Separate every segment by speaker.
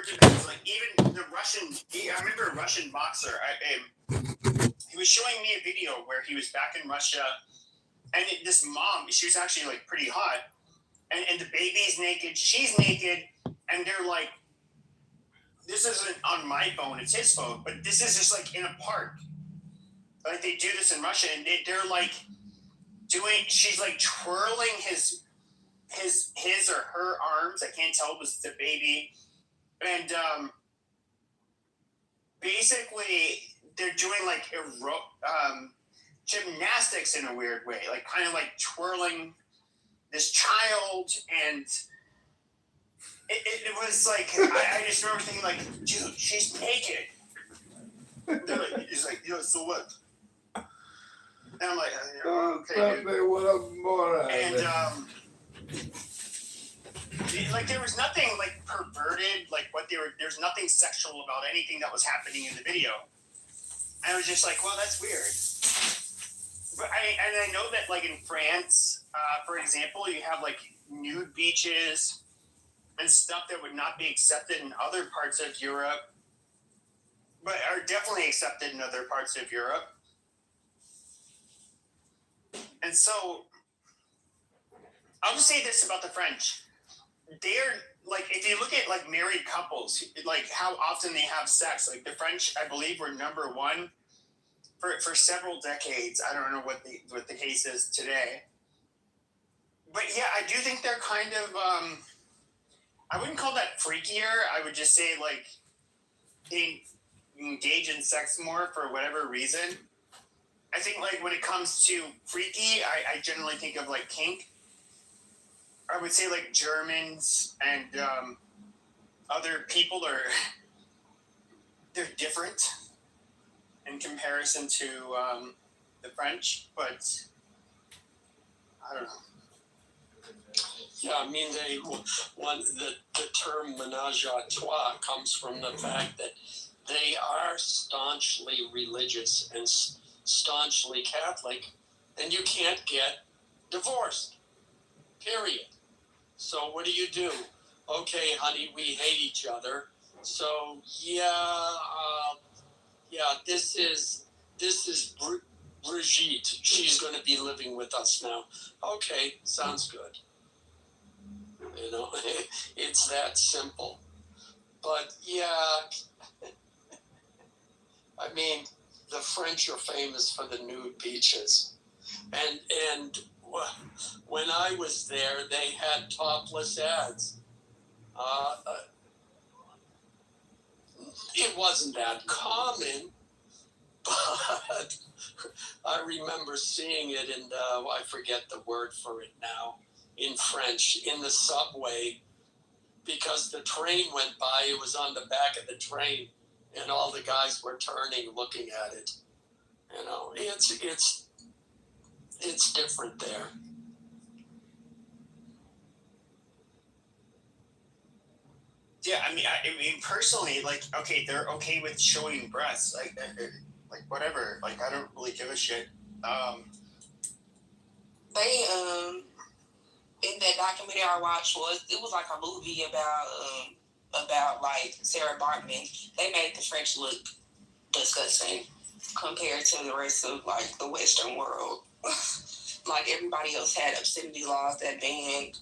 Speaker 1: because like even the Russian, I remember a Russian boxer. He was showing me a video where he was back in Russia, and this mom, she was actually like pretty hot, and the baby's naked, she's naked, and they're like, this isn't on my phone, it's his phone, but this is just like in a park. Like they do this in Russia, and they're like doing. She's like twirling his or her arms. I can't tell. It was the baby, and basically they're doing like gymnastics in a weird way, like kind of like twirling this child, and it was like I just remember thinking like, dude, she's naked. He's like, so what? And I'm like, okay, dude. And like there was nothing like perverted, like there's nothing sexual about anything that was happening in the video. I was just like, well, that's weird. But I know that like in France, for example, you have like nude beaches and stuff that would not be accepted in other parts of Europe, but are definitely accepted in other parts of Europe. And so I'll just say this about the French. They're like, if you look at like married couples, like how often they have sex, like the French, I believe, were number one for several decades. I don't know what the case is today. But yeah, I do think they're kind of, I wouldn't call that freakier. I would just say like they engage in sex more for whatever reason. I think like when it comes to freaky, I generally think of like kink. I would say like Germans and other people they're different in comparison to the French, but I don't know.
Speaker 2: Yeah, I mean, the term ménage à trois comes from the fact that they are staunchly religious and staunchly Catholic, and you can't get divorced, period. So what do? Okay, honey, we hate each other. So this is Brigitte. She's going to be living with us now. Okay, sounds good. You know, it's that simple. But yeah, I mean, the French are famous for the nude beaches, and when I was there, they had topless ads. It wasn't that common, but I remember seeing it in I forget the word for it now, in French, in the subway, because the train went by. It was on the back of the train, and all the guys were turning, looking at it. You know, it's different there.
Speaker 1: Yeah, I mean, personally, like, okay, they're okay with showing breasts, like whatever. Like, I don't really give a shit.
Speaker 3: They in that documentary I watched it was like a movie about like Sarah Bartman. They made the French look disgusting compared to the rest of like the Western world. Like everybody else had obscenity laws that banned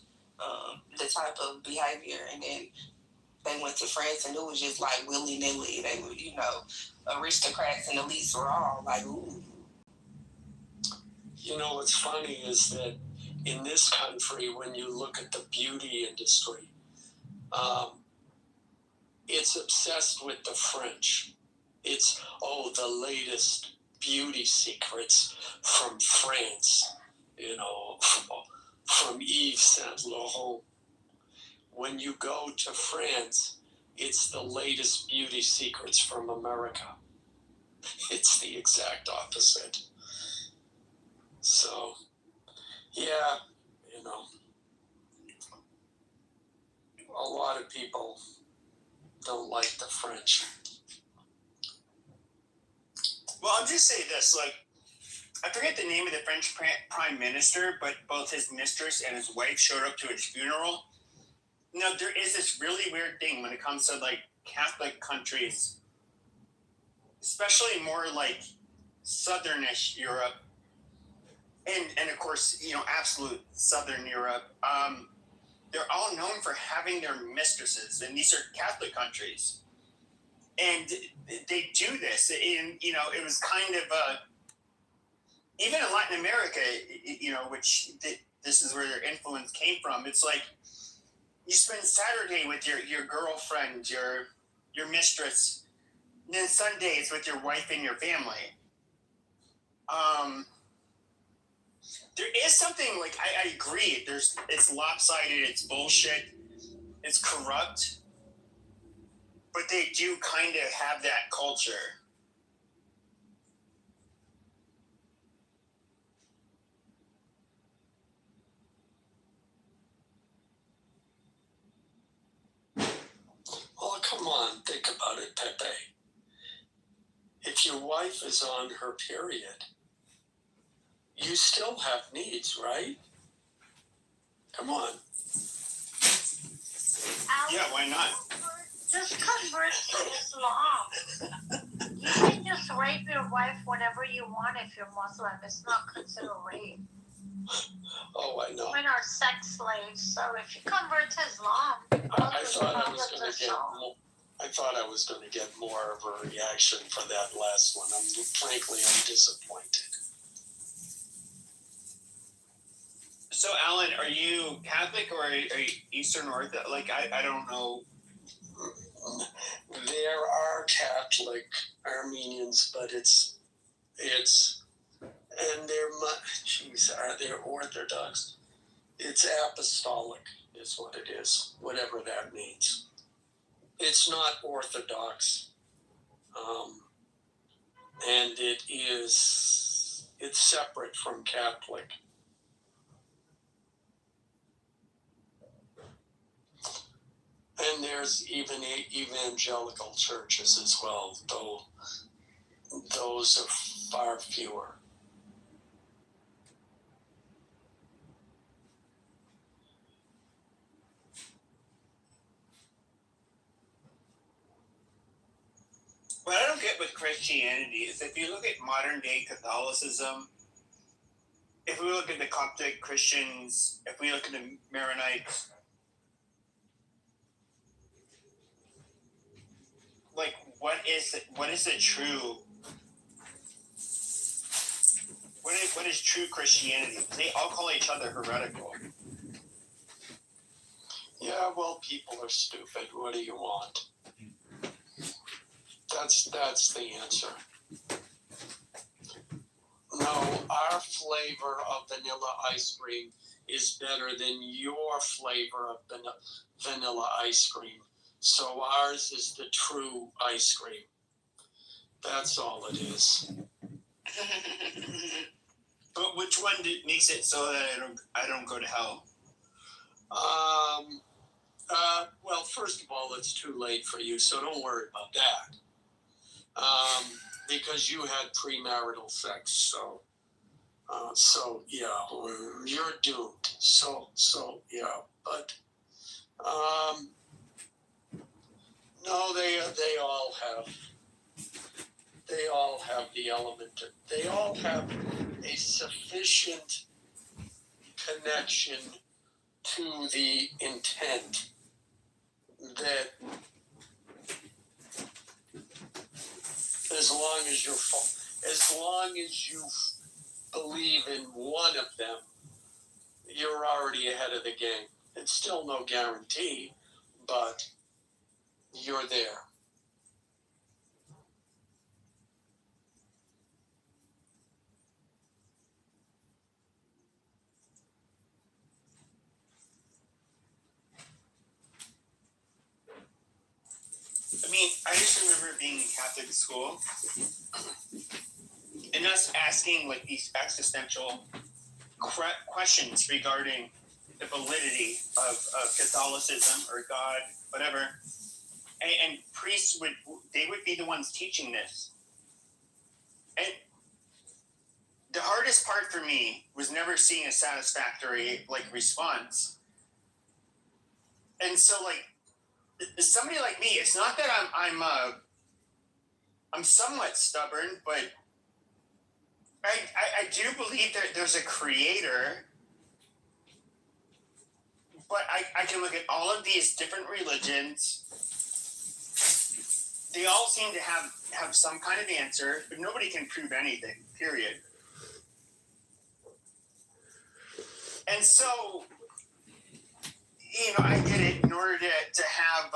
Speaker 3: the type of behavior, and then they went to France and it was just like willy-nilly. They were, you know, aristocrats and elites were all like, ooh.
Speaker 2: You know, what's funny is that in this country, when you look at the beauty industry, it's obsessed with the French. It's, the latest beauty secrets from France, you know, from Yves Saint Laurent. When you go to France, it's the latest beauty secrets from America. It's the exact opposite. So, yeah, you know, a lot of people don't like the French.
Speaker 1: Well, I'll just say this, like, I forget the name of the French prime minister, but both his mistress and his wife showed up to his funeral. Now there is this really weird thing when it comes to like Catholic countries, especially more like southernish Europe, and of course, absolute southern Europe. They're all known for having their mistresses, and these are Catholic countries, and they do this. And it was kind of even in Latin America, which this is where their influence came from. It's like you spend Saturday with your girlfriend, your mistress, and then Sundays with your wife and your family. Um, there is something like I agree. It's lopsided. It's bullshit. It's corrupt. But they do kind of have that culture.
Speaker 2: Well, come on, think about it, Pepe. If your wife is on her period, you still have needs, right? Come on.
Speaker 1: Yeah, why not?
Speaker 4: Just convert to Islam. You can just rape your wife whenever you want if you're Muslim. It's not considered rape.
Speaker 2: Oh, I know.
Speaker 4: Women are sex slaves, so if you convert to Islam,
Speaker 2: I thought I was going to get more. I thought I was going to get more of a reaction for that last one. Frankly, I'm disappointed.
Speaker 1: So, Alan, are you Catholic or are you Eastern Orthodox? Like, I don't know.
Speaker 2: There are Catholic Armenians, but it's and are they Orthodox? It's apostolic is what it is, whatever that means. It's not Orthodox, and it's separate from Catholic. And there's even evangelical churches as well, though those are far fewer.
Speaker 1: What I don't get with Christianity is if you look at modern day Catholicism, if we look at the Coptic Christians, if we look at the Maronites, like what is the true what is true Christianity? They all call each other heretical.
Speaker 2: Yeah, well, people are stupid. What do you want? That's the answer. No, our flavor of vanilla ice cream is better than your flavor of vanilla ice cream. So ours is the true ice cream. That's all it is.
Speaker 1: But which one makes it so that I don't go to hell?
Speaker 2: Well, first of all, it's too late for you, so don't worry about that. Because you had premarital sex, so yeah, you're doomed. So yeah, but no, they all have the element. They all have a sufficient connection to the intent that as long as you believe in one of them, you're already ahead of the game. It's still no guarantee, but you're there.
Speaker 1: I mean, I just remember being in Catholic school and us asking like these existential questions regarding the validity of Catholicism or God, whatever. And priests would be the ones teaching this. And the hardest part for me was never seeing a satisfactory like response. And so, like, somebody like me, it's not that I'm somewhat stubborn, but I do believe that there's a creator. But I can look at all of these different religions. They all seem to have some kind of answer, but nobody can prove anything, period. And so, I get it. In order to have,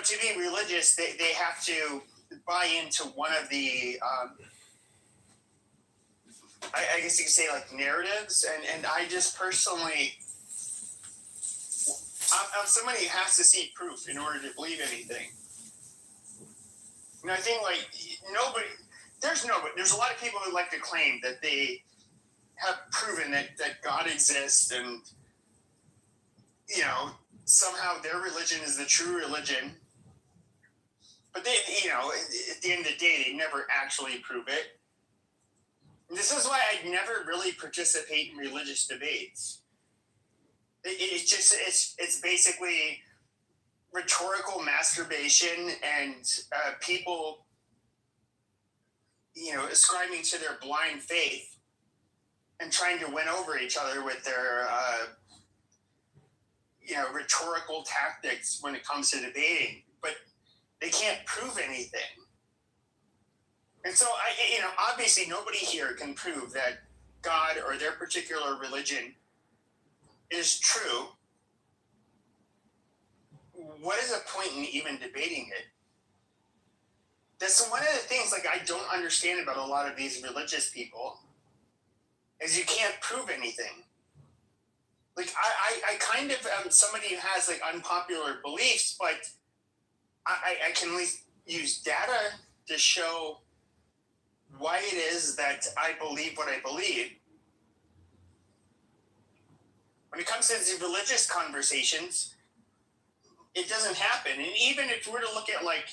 Speaker 1: to be religious, they have to buy into one of the, I guess you could say, like, narratives. And I just personally, I'm somebody who has to see proof in order to believe anything. And I think, like, there's a lot of people who like to claim that they have proven that God exists, and somehow their religion is the true religion. But they, at the end of the day, they never actually prove it. And this is why I never really participate in religious debates. It's basically rhetorical masturbation and people, ascribing to their blind faith and trying to win over each other with their, rhetorical tactics when it comes to debating. But they can't prove anything. And so, obviously nobody here can prove that God or their particular religion is true. What is the point in even debating it? That's one of the things, like, I don't understand about a lot of these religious people is you can't prove anything. Like, I kind of am somebody who has, like, unpopular beliefs, but I can at least use data to show why it is that I believe what I believe. When it comes to these religious conversations, it doesn't happen. And even if we were to look at, like,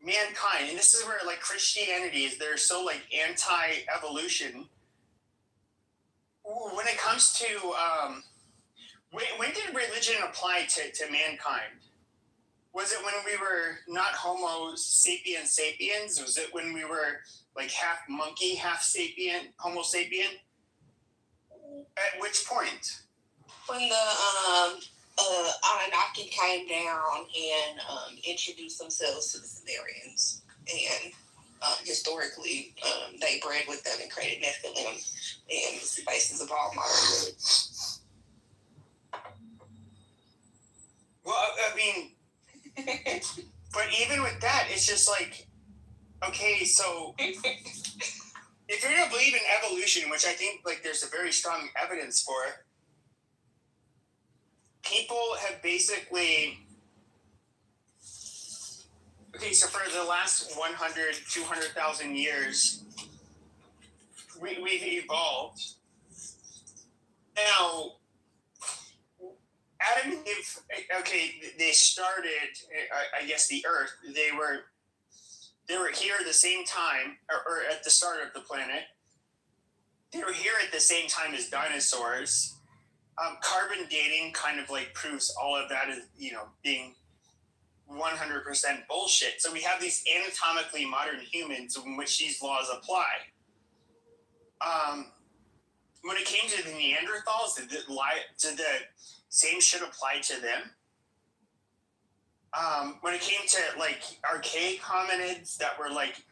Speaker 1: mankind, and this is where, like, Christianity is, they're so, like, anti-evolution. When it comes to, when did religion apply to mankind? Was it when we were not Homo sapiens sapiens? Was it when we were, like, half monkey, half sapien, Homo sapien? At which point?
Speaker 3: When the Anunnaki came down and introduced themselves to the Sumerians, and historically they bred with them and created Nephilim, and it's the basis of all modern religions.
Speaker 1: Well, I mean, but even with that, it's just like, okay, so if you're going to believe in evolution, which I think, like, there's a very strong evidence for, people have basically, okay, so for the last 100, 200,000 years, we've evolved. Now, Adam and Eve, okay, they started, I guess, the Earth. They were here at the same time, or at the start of the planet. They were here at the same time as dinosaurs. Carbon dating kind of, like, proves all of that as, being 100% bullshit. So we have these anatomically modern humans in which these laws apply. When it came to the Neanderthals, did the same shit apply to them? When it came to, like, archaic hominids that were, like,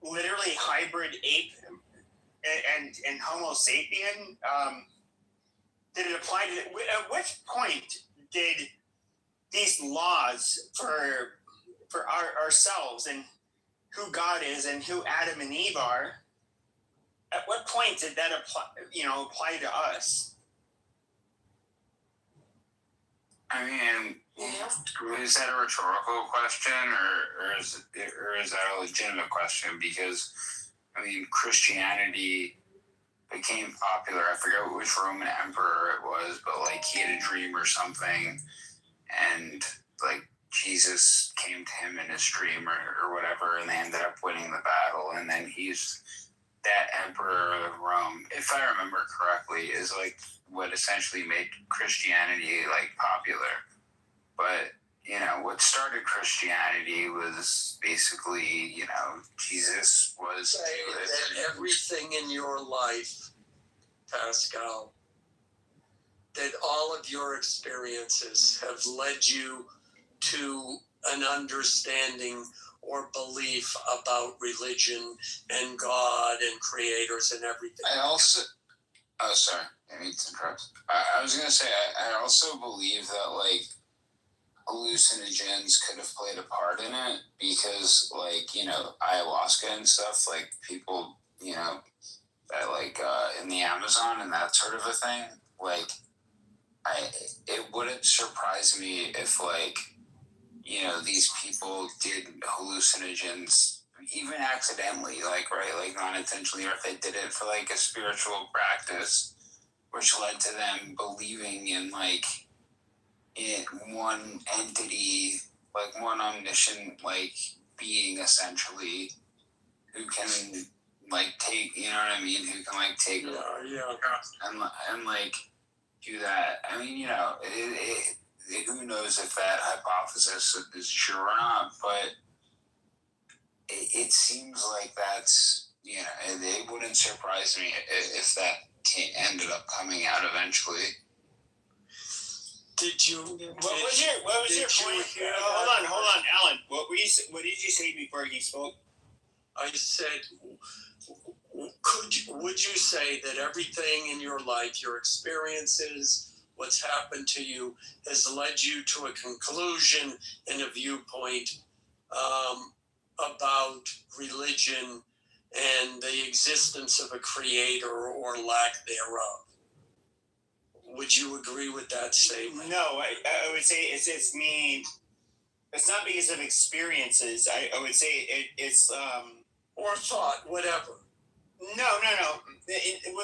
Speaker 1: literally hybrid ape and Homo sapien, did it apply to? At which point did these laws for ourselves and who God is and who Adam and Eve are? At what point did that apply to us?
Speaker 5: I mean, is that a rhetorical question, or is that a legitimate question? Because, I mean, Christianity became popular. I forget which Roman emperor it was, but, like, he had a dream or something, and, like, Jesus came to him in his dream or whatever, and they ended up winning the battle, and then he's that emperor of Rome, if I remember correctly, is like what essentially made Christianity like popular. But what started Christianity was basically, Jesus was
Speaker 2: Say that everything in your life, Pascal, that all of your experiences have led you to an understanding or belief about religion and God and creators and everything.
Speaker 5: Sorry, I need to interrupt. I was gonna say, I also believe that like hallucinogens could have played a part in it because ayahuasca and stuff, like people, that like in the Amazon and that sort of a thing, like it wouldn't surprise me if like these people did hallucinogens even accidentally, like right, like not intentionally, or if they did it for like a spiritual practice, which led to them believing in like in one entity, like one omniscient like being essentially, who can like take, you know what I mean, who can like take and like do that. I mean, who knows if that hypothesis is true or not, but it seems like that's, it wouldn't surprise me if that ended up coming out eventually.
Speaker 2: Did you?
Speaker 1: What was your point? Hold on, Alan. What did you say before you spoke?
Speaker 2: I said, would you say that everything in your life, your experiences, what's happened to you, has led you to a conclusion and a viewpoint about religion and the existence of a creator or lack thereof? Would you agree with that statement?
Speaker 1: No, I would say it's me. It's not because of experiences. I would say it's
Speaker 2: or thought, whatever.
Speaker 1: No.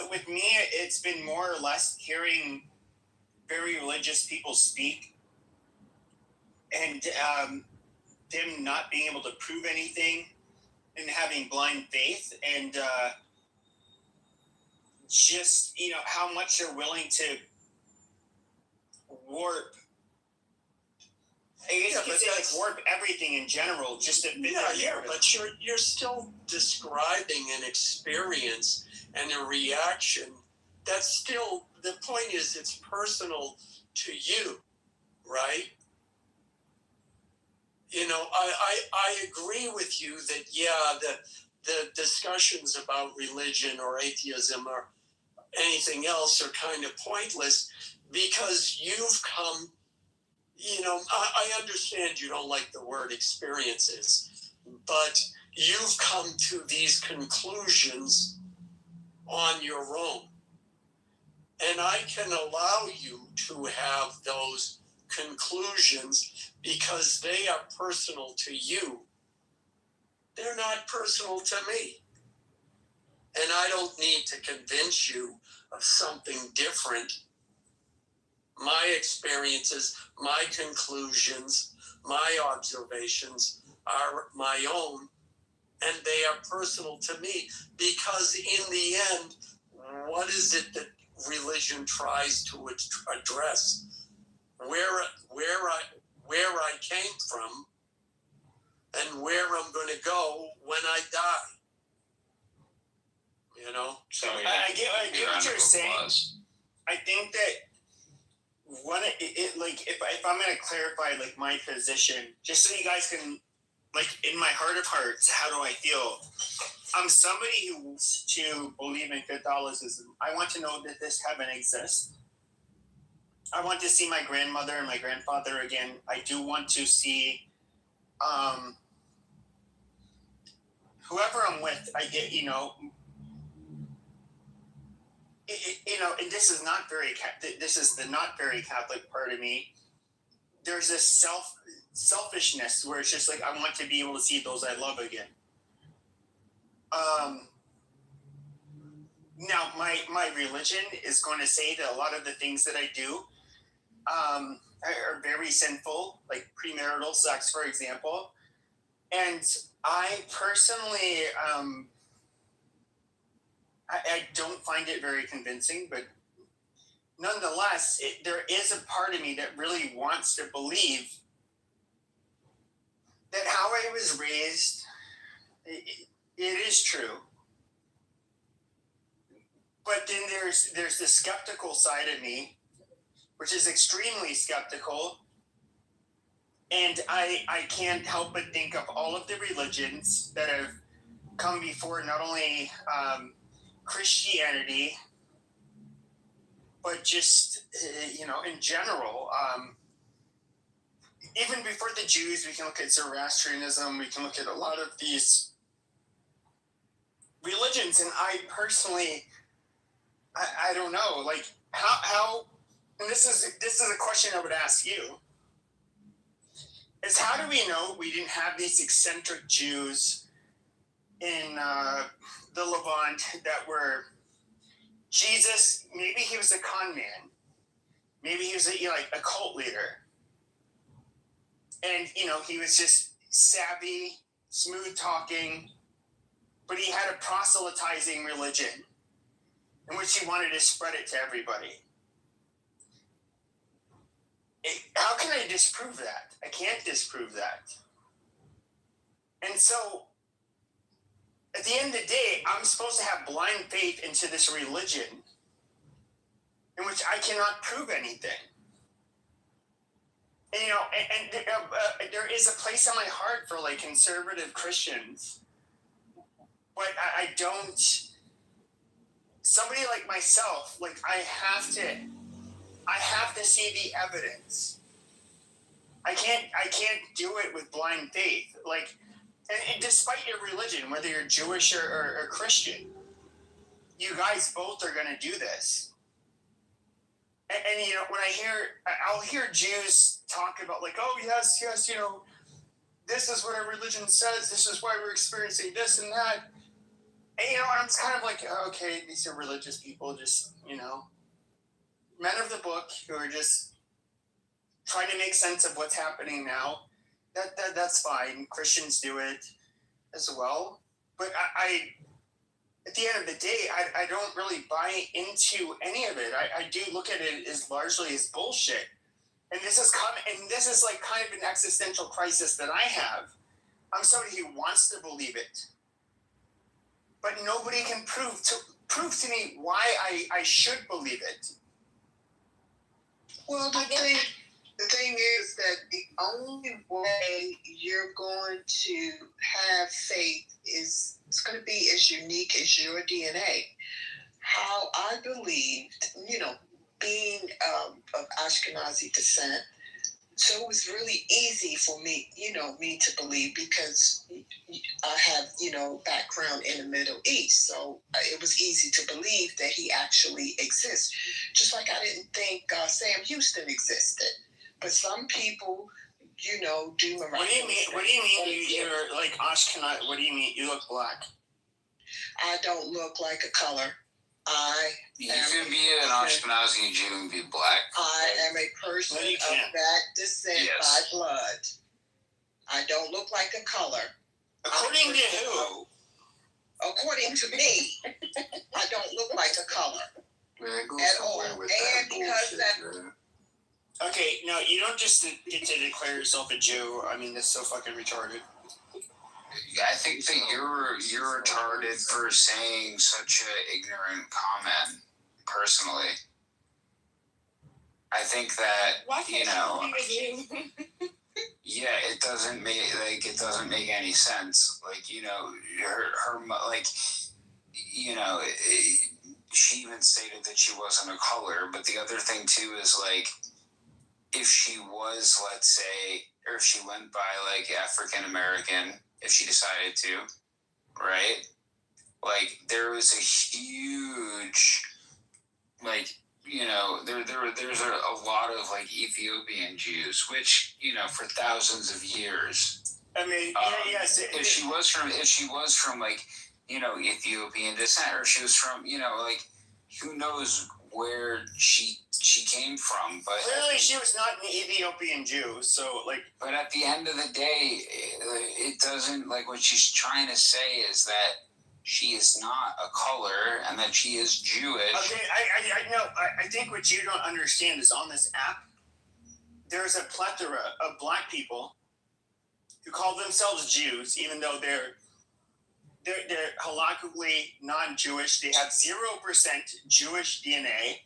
Speaker 1: With me, it's been more or less hearing very religious people speak, and them not being able to prove anything, and having blind faith, and just how much they're willing to warp. I guess you could say like warp everything in general, just to fit their narrative.
Speaker 2: But you're still describing an experience and a reaction. That's still, the point is it's personal to you, right? I agree with you that the discussions about religion or atheism or anything else are kind of pointless because you've come. I understand you don't like the word experiences, but you've come to these conclusions on your own. And I can allow you to have those conclusions because they are personal to you. They're not personal to me. And I don't need to convince you of something different. My experiences, my conclusions, my observations are my own, and they are personal to me because in the end, what is it that religion tries to address? Where I came from and where I'm going to go when I die.
Speaker 1: So I get what you're saying. I think that if I'm going to clarify like my position, just so you guys can, like, in my heart of hearts, how do I feel? I'm somebody who wants to believe in Catholicism. I want to know that this heaven exists. I want to see my grandmother and my grandfather again. I do want to see whoever I'm with. I get, and this is not very. This is the not very Catholic part of me. There's this selfishness where it's just like I want to be able to see those I love again. Now, my religion is going to say that a lot of the things that I do are very sinful, like premarital sex, for example. And I personally I don't find it very convincing, but nonetheless, there is a part of me that really wants to believe that how I was raised, it is true. But then there's the skeptical side of me, which is extremely skeptical. And I can't help but think of all of the religions that have come before, not only Christianity, but just, in general. Even before the Jews, we can look at Zoroastrianism, we can look at a lot of these religions. And I personally, I don't know, like how, and this is a question I would ask you, is how do we know we didn't have these eccentric Jews in the Levant that were, Jesus, maybe he was a con man, maybe he was a cult leader, and he was just savvy, smooth talking, but he had a proselytizing religion in which he wanted to spread it to everybody. How can I disprove that? I can't disprove that. And so, at the end of the day, I'm supposed to have blind faith into this religion in which I cannot prove anything. And there is a place in my heart for like conservative Christians, but I don't. Somebody like myself, like I have to see the evidence. I can't do it with blind faith. Like, and despite your religion, whether you're Jewish or Christian, you guys both are going to do this. And when I'll hear Jews talk about like, oh yes, this is what our religion says. This is why we're experiencing this and that. And I'm kind of like, okay, these are religious people, just men of the book who are just trying to make sense of what's happening now. That's fine. Christians do it as well. But I at the end of the day, I don't really buy into any of it. I do look at it as largely as bullshit. And this is like kind of an existential crisis that I have. I'm somebody who wants to believe it, but nobody can prove to me why I should believe it.
Speaker 6: Well, the thing is that the only way you're going to have faith is it's going to be as unique as your DNA. How I believed, being of Ashkenazi descent, so it was really easy for me, me to believe because I have, background in the Middle East. So it was easy to believe that he actually exists. Just like I didn't think Sam Houston existed. But some people, do miraculous.
Speaker 1: What do you mean you're like Ashkenaz? What do you mean? You look black.
Speaker 6: I don't look like a color.
Speaker 5: You can be an Ashkenazi Jew and be black.
Speaker 6: I am a person of that descent by blood. I don't look like a color.
Speaker 1: According to who?
Speaker 6: According to me, I don't look like a color at all. And because that.
Speaker 1: Okay, no, you don't just get to declare yourself a Jew. I mean, that's so fucking retarded.
Speaker 5: I think that you're retarded for saying such an ignorant comment. Personally, I think that yeah, it doesn't make any sense. Like her like she even stated that she wasn't a color. But the other thing too is like, if she was, let's say, or if she went by like African American, if she decided to, right? Like there was a huge, like, there's a lot of like Ethiopian Jews, which, for thousands of years.
Speaker 1: I mean, yes.
Speaker 5: If she was from like, Ethiopian descent, or she was from, like, who knows where she came from, but
Speaker 1: clearly she was not an Ethiopian Jew, so like.
Speaker 5: But at the end of the day, it doesn't, like, what she's trying to say is that she is not a color and that she is Jewish.
Speaker 1: Okay, I know. I think what you don't understand is on this app, there's a plethora of black people who call themselves Jews, even though they're halakhically non-Jewish. They have 0% Jewish DNA.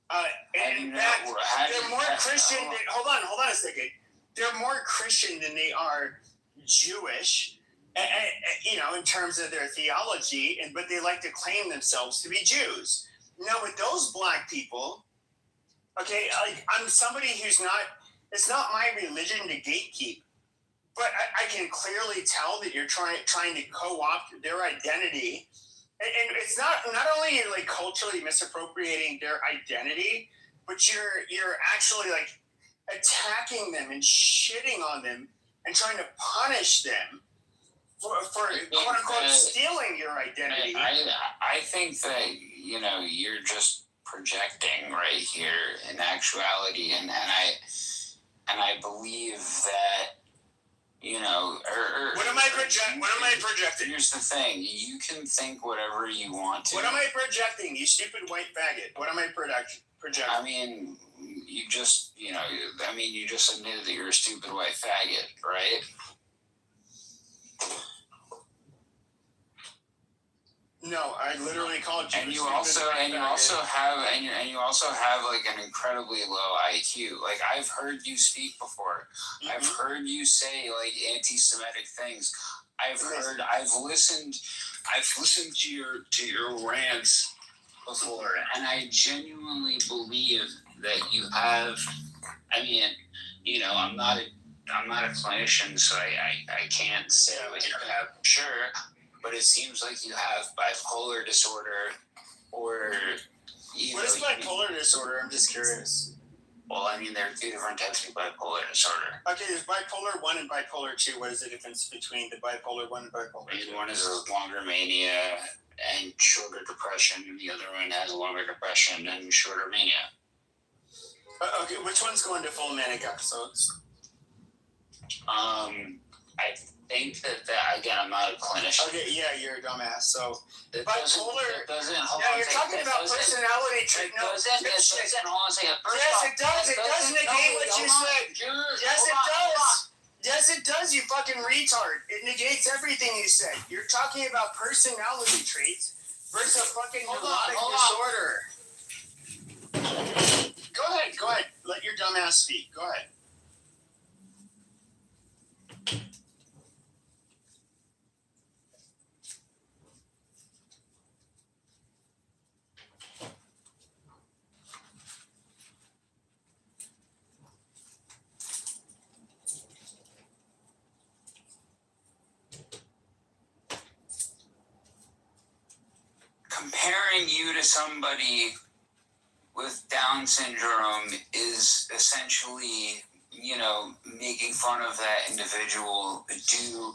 Speaker 1: And in fact, they're more Christian than, hold on a second. They're more Christian than they are Jewish, in terms of their theology, but they like to claim themselves to be Jews. Now, with those black people, okay, I'm somebody who's not, it's not my religion to gatekeep, but I can clearly tell that you're trying to co-opt their identity. And it's not only like culturally misappropriating their identity, but you're actually like attacking them and shitting on them and trying to punish them for quote unquote stealing your identity.
Speaker 5: I think that you're just projecting right here in actuality, and I believe that.
Speaker 1: What am I projecting?
Speaker 5: Here's the thing: you can think whatever you want to.
Speaker 1: What am I projecting? You stupid white faggot! What am I projecting?
Speaker 5: I mean, you just admitted that you're a stupid white faggot, right?
Speaker 1: No, I literally called you.
Speaker 5: And you also have like an incredibly low IQ. Like I've heard you speak before. Mm-hmm. I've heard you say like anti-Semitic things. I've listened to your rants before, and I genuinely believe that you have. I mean, I'm not a clinician, so I can't say what you have sure. But it seems like you have bipolar disorder, or
Speaker 1: what is bipolar disorder? I'm just curious.
Speaker 5: Well, I mean, there are two different types of bipolar disorder.
Speaker 1: Okay, there's bipolar 1 and bipolar 2. What is the difference between the bipolar 1 and bipolar 2?
Speaker 5: One is a longer mania and shorter depression, and the other one has longer depression and shorter mania.
Speaker 1: Okay, which one's going to full manic episodes?
Speaker 5: I think that again, I'm not a clinician.
Speaker 1: Okay, yeah, you're a dumbass. So
Speaker 5: bipolar
Speaker 1: doesn't. Now you're talking about personality trait. No,
Speaker 5: hold on a second.
Speaker 1: Yes, it does. It does negate what you said. Yes, it does. Yes, it does. You fucking retard. It negates everything you said. You're talking about personality traits versus a fucking neurotic disorder. Go ahead. Let your dumbass speak. Go ahead.
Speaker 5: Comparing you to somebody with Down syndrome is essentially, making fun of that individual due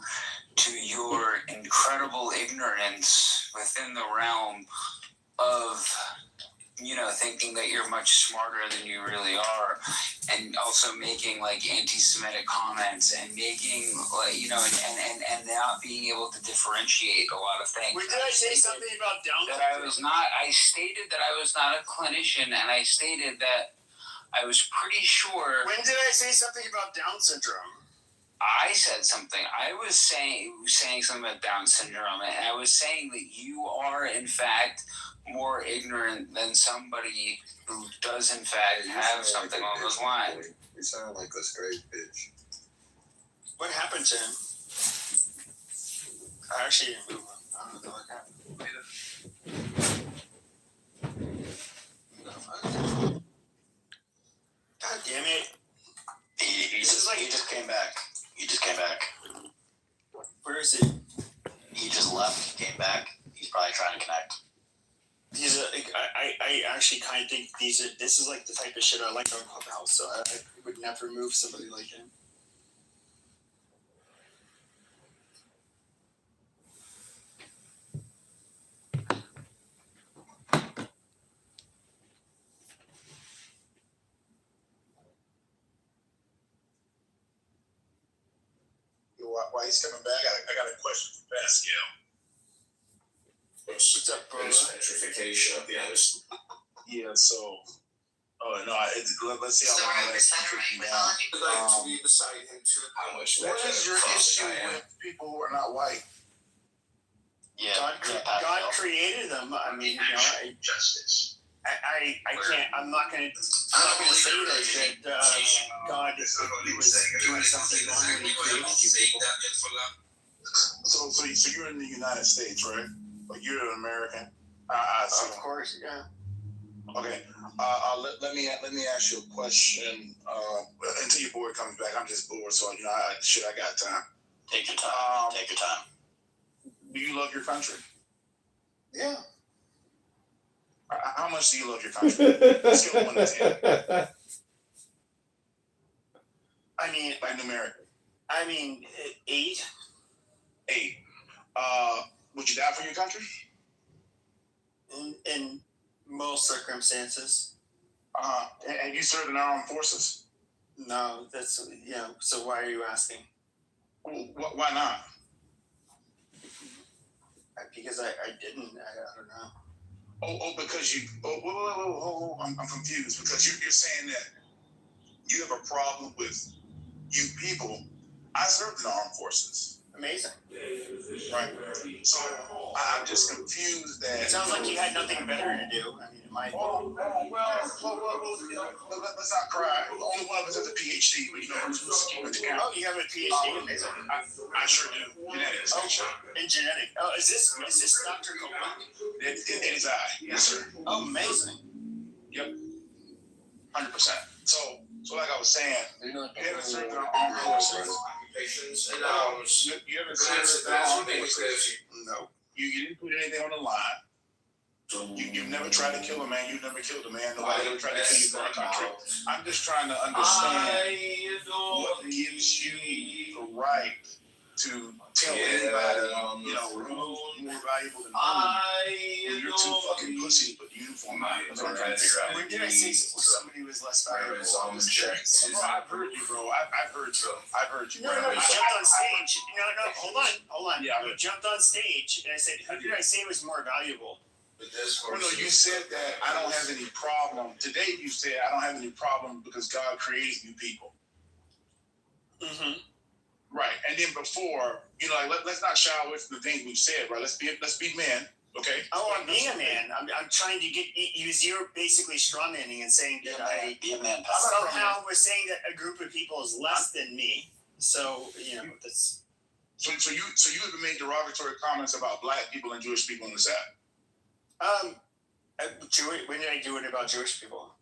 Speaker 5: to your incredible ignorance within the realm of, thinking that you're much smarter than you really are, and also making like anti-Semitic comments and making like, and not being able to differentiate a lot of things.
Speaker 1: Wait, did I say something about Down syndrome?
Speaker 5: I stated that I was not a clinician, and I stated that I was pretty sure.
Speaker 1: When did I say something about Down syndrome?
Speaker 5: I said something. I was saying something about Down syndrome, and I was saying that you are, in fact, more ignorant than somebody who does, in fact, have something along those lines.
Speaker 7: You sound like a straight bitch.
Speaker 1: What happened to him? I actually didn't move him. I don't know what happened. God damn it.
Speaker 7: He just came back. He just came back.
Speaker 1: Where is he?
Speaker 7: He just left, came back. He's probably trying to connect.
Speaker 1: I actually kind of think this is like the type of shit I like on Clubhouse, so I would never remove somebody like him.
Speaker 7: Why he's coming back? I got a question for Pascal.
Speaker 1: What's up, bro?
Speaker 8: Gentrification of the others.
Speaker 9: Yeah, so. Oh no! Let's see how long that's tricky now.
Speaker 8: I'd like to be beside him too. How much?
Speaker 9: What is your issue with people who are not white?
Speaker 7: Yeah.
Speaker 1: God created them. I mean, you know,
Speaker 8: Justice.
Speaker 1: I can't. I'm not gonna say that God was doing something wrong when He created you people.
Speaker 9: So you're in the United States, right? Like you're an American.
Speaker 1: Of course, yeah.
Speaker 9: Okay. Let me ask you a question. Until your board comes back, I'm just bored, so you know, I got time.
Speaker 7: Take your time. Take your time.
Speaker 9: Do you love your country?
Speaker 1: Yeah.
Speaker 9: How much do you love your country? Scale of 1 to 10.
Speaker 1: I mean,
Speaker 9: Like numerically.
Speaker 1: 8.
Speaker 9: 8. Would you die for your country?
Speaker 1: In most circumstances.
Speaker 9: And you served in the armed forces?
Speaker 1: No, that's So why are you asking?
Speaker 9: Well, why not?
Speaker 1: Because I didn't. I don't know.
Speaker 9: Because you. Oh, I'm confused because you're saying that you have a problem with you people. I served in the armed forces.
Speaker 1: Amazing.
Speaker 9: Right. So I'm just confused that.
Speaker 1: It sounds like you had nothing better to do. I mean, it might.
Speaker 9: Well, let's not cry. Only one of us has a PhD, but you know who's keeping it count.
Speaker 1: Oh, you have a PhD. Amazing.
Speaker 9: I sure do. Genetics.
Speaker 1: In genetic. Oh, is this Dr. Copeland?
Speaker 9: It is I. Yes, sir.
Speaker 1: Oh, amazing.
Speaker 9: Yep. 100%. So like I was saying, you haven't served in our armed forces.
Speaker 8: And
Speaker 9: You haven't served in our armed forces. No. You didn't put anything on the line. You've never tried to kill a man. You've never killed a man. Nobody ever tried to kill you for our country. I'm just trying to understand what gives you the right to tell anybody, you know, who's more valuable than you. You're too fucking pussy to put the uniform on. That's what I'm trying to figure out.
Speaker 1: When did I say somebody was less valuable?
Speaker 9: Bro, I've heard you, bro. I've heard you.
Speaker 1: No, you jumped on stage. No, hold on.
Speaker 9: Yeah,
Speaker 1: you jumped on stage, and I said, who did I say was more valuable?
Speaker 9: Well, no, you said that I don't have any problem. Today you said I don't have any problem because God created you people.
Speaker 1: Mm-hmm.
Speaker 9: Right. And then before, you know, like let's not shy away from the things we've said, right? Let's be men, okay?
Speaker 1: Oh, I'm being a man. I'm trying to get you. You're basically strawmanning and saying that I
Speaker 7: Be a man.
Speaker 1: somehow was saying that a group of people is less than me. So that's.
Speaker 9: So you have made derogatory comments about black people and Jewish people in this app.
Speaker 1: When did I do it about Jewish people?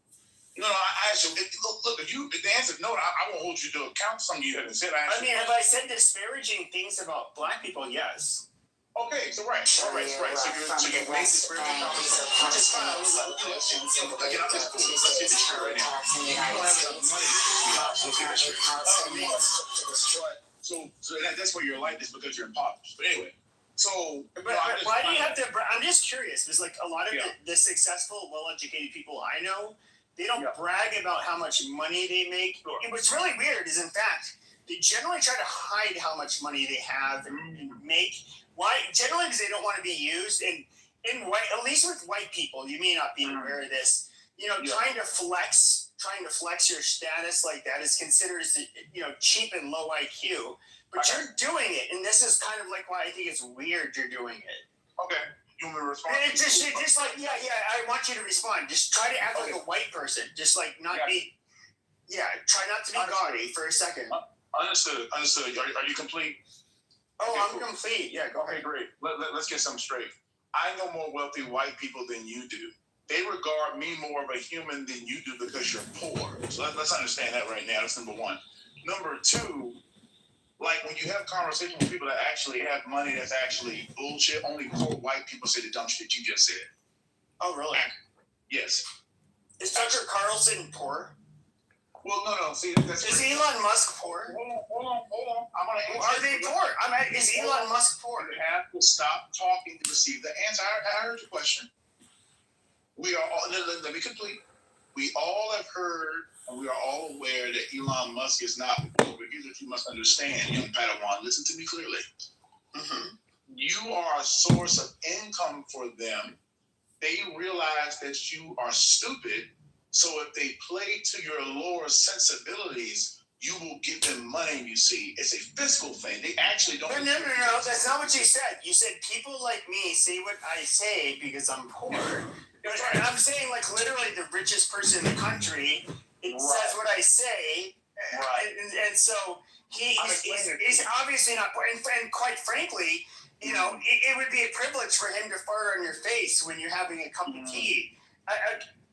Speaker 9: No, I asked you. Look, if the answer is no, I won't hold you to account. Something you haven't said.
Speaker 1: Have I said disparaging things about black people? Yes.
Speaker 9: Okay, so right. So you made disparaging comments, which is fine. Again, I'm just cool. Let's get this straight right now. You don't have enough money to so that's where you're like this because you're impoverished. But anyway. So,
Speaker 1: but why do you have to? I'm just curious because, like, a lot of the successful, well-educated people I know, they don't brag about how much money they make. Sure. And what's really weird is, in fact, they generally try to hide how much money they have and make. Why? Generally, because they don't want to be used. And in white, at least with white people, you may not be aware of this. Trying to flex your status like that is considered, cheap and low IQ. But you're doing it, and this is kind of like why I think it's weird you're doing it.
Speaker 9: Okay. You want me to respond?
Speaker 1: Just like, I want you to respond. Just try to act like a white person. Just like not be, try not to be gaudy for a second.
Speaker 9: Understood. Are you complete?
Speaker 1: Oh, I'm complete. Yeah, go ahead.
Speaker 9: Okay, great. Let's get something straight. I know more wealthy white people than you do. They regard me more of a human than you do because you're poor. So let's understand that right now. That's number one. Number two, like when you have conversations with people that actually have money that's actually bullshit, only poor white people say the dumb shit you just said.
Speaker 1: Oh, really?
Speaker 9: Yes.
Speaker 1: Is Tucker Carlson poor?
Speaker 9: Well, no. See,
Speaker 1: is Elon Musk poor?
Speaker 9: Hold on. I'm gonna answer.
Speaker 1: Are they poor? Is Elon Musk poor?
Speaker 9: You have to stop talking to receive the answer. I heard your question. We are all. Let me complete. We all have heard, and we are all aware that Elon Musk is not poor. But here's what you must understand, young Padawan. Listen to me clearly.
Speaker 1: Mm-hmm.
Speaker 9: you are a source of income for them. They realize that you are stupid. So if they play to your lower sensibilities, you will give them money, you see. It's a fiscal thing. They actually don't.
Speaker 1: No. That's not what you said. You said people like me say what I say because I'm poor. And I'm saying, like, literally the richest person in the country, it says what I say.
Speaker 9: Right.
Speaker 1: And so he's obviously not poor. And quite frankly, you know, it would be a privilege for him to fart on your face when you're having a cup of tea.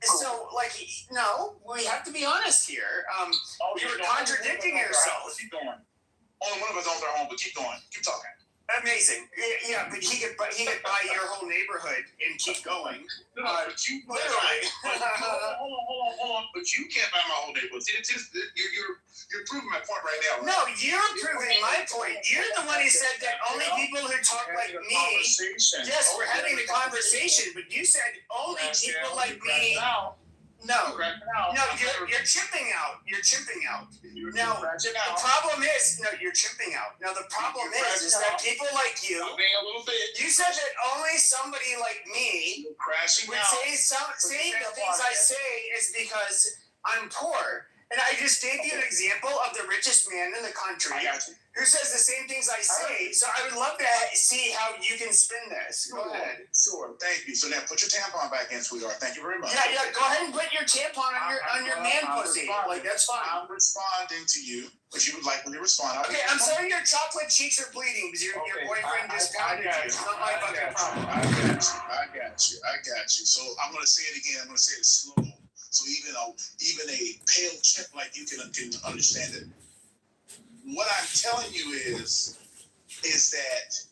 Speaker 1: So, like, no, we have to be honest here. You're contradicting yourself.
Speaker 9: Keep going. Only one of us owns our home, but keep going. Keep talking.
Speaker 1: Amazing. Yeah, but he could buy your whole neighborhood and keep going.
Speaker 9: But you literally. Hold on. But you can't buy my whole neighborhood. See, you're proving my point right now. Right?
Speaker 1: No, you're proving my point. You're the one who said that only people who talk like me. Yes, we're having a conversation, but you said only people like me. No, you're chipping out. You're chipping out. Now, the problem is, you're chipping out. Now, the problem is that people like you, you said that only somebody like me would say the things I say is because I'm poor. And I just gave you an example of the richest man in the country who says the same things I say. So I would love to see how you can spin this. Go ahead.
Speaker 9: Sure, thank you. So now put your tampon back in, sweetheart. Thank you very much.
Speaker 1: Yeah. Go ahead and put your tampon on your man pussy. Like, that's fine.
Speaker 9: I'm responding to you, but you would like me to respond.
Speaker 1: Okay, I'm sorry your chocolate cheeks are bleeding because your boyfriend just pounded you. It's not my fucking problem.
Speaker 9: I got you. So I'm going to say it again. I'm going to say it slow. So even a pale chip like you can understand it. What I'm telling you is that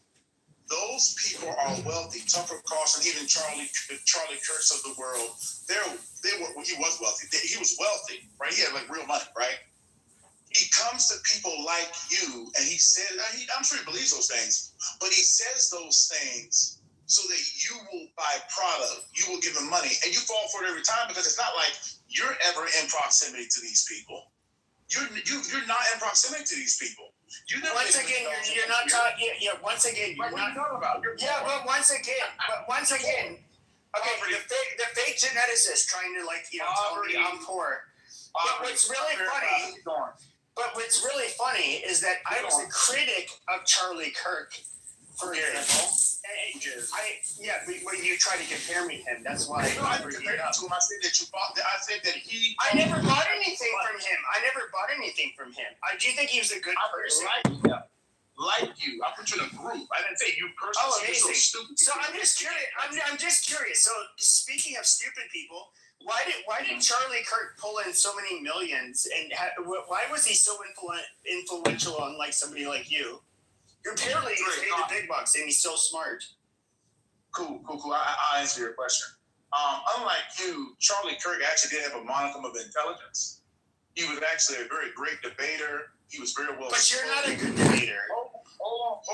Speaker 9: those people are wealthy. Tucker Carlson, even Charlie Kirk of the world, he was wealthy. He was wealthy, right? He had like real money, right? He comes to people like you, and he said, I'm sure he believes those things, but he says those things so that you will buy product, you will give them money, and you fall for it every time because it's not like you're ever in proximity to these people. You're not in proximity to these people.
Speaker 1: Once again, you're not talking. Yeah. Once again, you're not talking about. Yeah, but once again. Okay, the fake geneticist trying to tell me I'm poor. But what's really funny is that I was a critic of Charlie Kirk, for example. When you try to compare me to him, that's why I bring it up.
Speaker 9: I said that he.
Speaker 1: I never bought anything from him. Do you think he was a good person?
Speaker 9: Like you. I put you in a group. I didn't say you personally.
Speaker 1: Oh, amazing.
Speaker 9: So stupid.
Speaker 1: So I'm just curious. I'm just curious. So speaking of stupid people, why did Charlie Kirk pull in so many millions, and why was he so influential on somebody like you? You're barely paid the big bucks, and he's so smart.
Speaker 9: Cool. I'll answer your question. Unlike you, Charlie Kirk actually did have a modicum of intelligence. He was actually a very great debater. He was very well.
Speaker 1: But you're not a good debater.
Speaker 9: Hold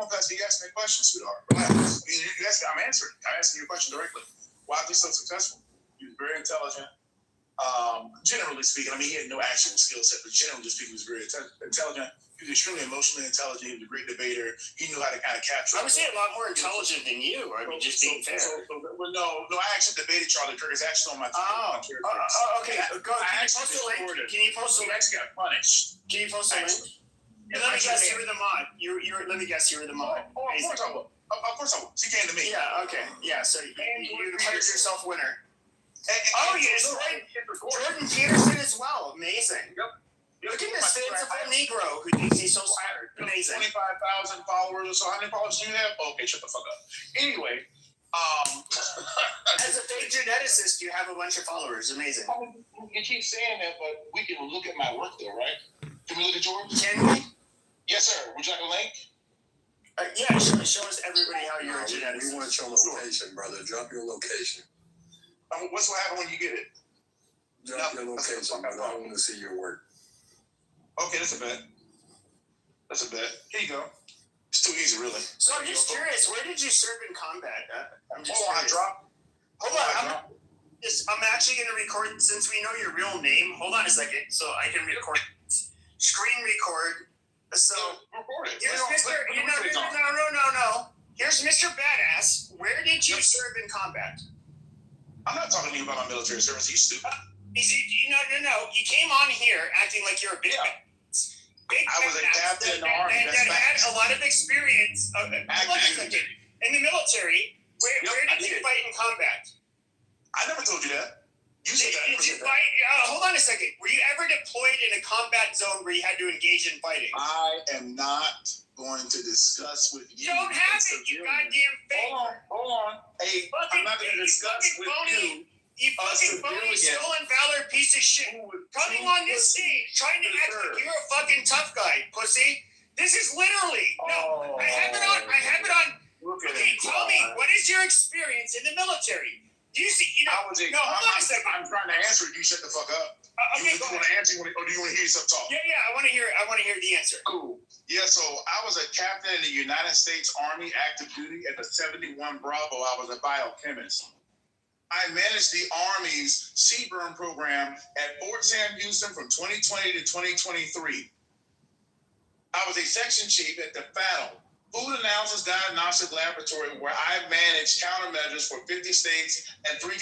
Speaker 9: on, Pastor. You asked me a question, sweetheart. Relax. I'm answering your question directly. Why is he so successful? He was very intelligent. Generally speaking, he had no actual skill set, but generally speaking, he was very intelligent. He was extremely emotionally intelligent. He was a great debater. He knew how to kind of capture.
Speaker 1: I would say a lot more intelligent than you. Just being fair.
Speaker 9: No. I actually debated Charlie Kirk. It's actually on my.
Speaker 1: Okay. Go. Can you post a link? Can you post a link?
Speaker 9: Got punished.
Speaker 1: Can you post a link? Let me guess. You were the mod. Let me guess. You were the mod.
Speaker 9: Of course I will. She came to me.
Speaker 1: Yeah. Okay. Yeah. So you declared yourself winner. Yes, right. Jordan Peterson as well. Amazing. Yep. Look at this fanciful Negro who thinks he's so smart. Amazing.
Speaker 9: 25,000 followers or so. How many followers do you have? Okay, shut the fuck up. Anyway,
Speaker 1: as a fake geneticist, you have a bunch of followers. Amazing.
Speaker 9: You keep saying that, but we can look at my work though, right? Can we look at yours?
Speaker 1: Can we?
Speaker 9: Yes, sir. Would you like a link?
Speaker 1: Yeah, show us everybody how you're a geneticist.
Speaker 10: We want your location, brother. Drop your location.
Speaker 9: What's what happen when you get it?
Speaker 10: Drop your location, brother. I want to see your work.
Speaker 9: Okay, that's a bet. Here you go. It's too easy, really.
Speaker 1: So I'm just curious, where did you serve in combat? I'm just
Speaker 9: I dropped.
Speaker 1: Hold on, I'm actually going to record, since we know your real name. Hold on a second, so I can record. Screen record. So,
Speaker 9: record it.
Speaker 1: No. did you serve in combat?
Speaker 9: I'm not talking to you about my military service. You stupid.
Speaker 1: No. You came on here acting like you're a big.
Speaker 9: Yeah.
Speaker 1: Big
Speaker 9: I was a captain in the army.
Speaker 1: That had a lot of experience. Hold on a second. In the military, where did you fight in combat?
Speaker 9: I never told you that. You said that.
Speaker 1: Did you fight? Hold on a second. Were you ever deployed in a combat zone where you had to engage in fighting?
Speaker 9: I am not going to discuss with you.
Speaker 1: You don't have it, you goddamn fake.
Speaker 9: Hold on. Hey, I'm not going to discuss with you.
Speaker 1: You fucking phony, stolen valor piece of shit. Coming on this stage, trying to act like you're a fucking tough guy, pussy. This is literally I have it on. Okay, tell me, what is your experience in the military? Do you see? Hold on a second.
Speaker 9: I'm trying to answer it. You shut the fuck up.
Speaker 1: Okay,
Speaker 9: do you want to answer, or do you want to hear yourself talk?
Speaker 1: Yeah, I want to hear. I want to hear the answer.
Speaker 9: Cool. Yeah, so I was a captain in the United States Army active duty at the 71 Bravo. I was a biochemist. I managed the Army's CBRN program at Fort Sam Houston from 2020 to 2023. I was a section chief at the FADL, Food Analysis Diagnostic Laboratory, where I managed countermeasures for 50 states and 3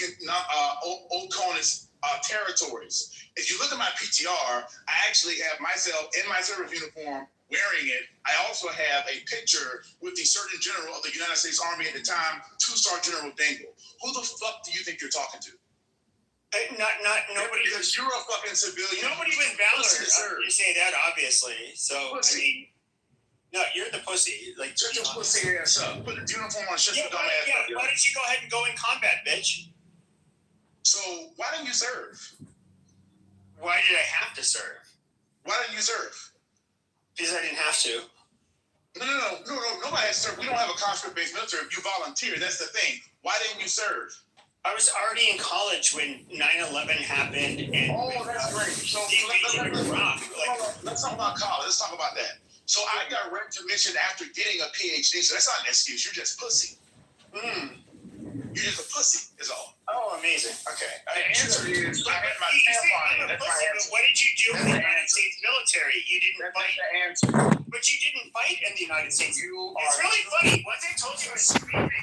Speaker 9: OCONUS territories. If you look at my PTR, I actually have myself in my service uniform wearing it. I also have a picture with the Surgeon General of the United States Army at the time, 2-star General Dingell. Who the fuck do you think you're talking to?
Speaker 1: Nobody.
Speaker 9: Because you're a fucking civilian.
Speaker 1: Nobody with valor. You say that obviously. So
Speaker 9: pussy.
Speaker 1: No, you're the pussy. Like
Speaker 9: shut your pussy ass up. Put the uniform on. Shut your dumb ass up.
Speaker 1: Why don't you go ahead and go in combat, bitch?
Speaker 9: So why didn't you serve?
Speaker 1: Why did I have to serve?
Speaker 9: Why didn't you serve?
Speaker 1: Because I didn't have to.
Speaker 9: No. Nobody has to serve. We don't have a conscript-based military. You volunteer. That's the thing. Why didn't you serve?
Speaker 1: I was already in college when 9/11 happened, and
Speaker 9: that's great. So let's talk about college. Let's talk about that. So I got recognition after getting a PhD. So that's not an excuse. You're just pussy. You're just a pussy. Is all.
Speaker 1: Oh, amazing. Okay.
Speaker 9: The answer is I had my tampon. That's my answer.
Speaker 1: What did you do in the United States military? You didn't fight.
Speaker 9: The answer.
Speaker 1: But you didn't fight in the United States.
Speaker 9: You
Speaker 1: it's really funny. Once I told you I was screaming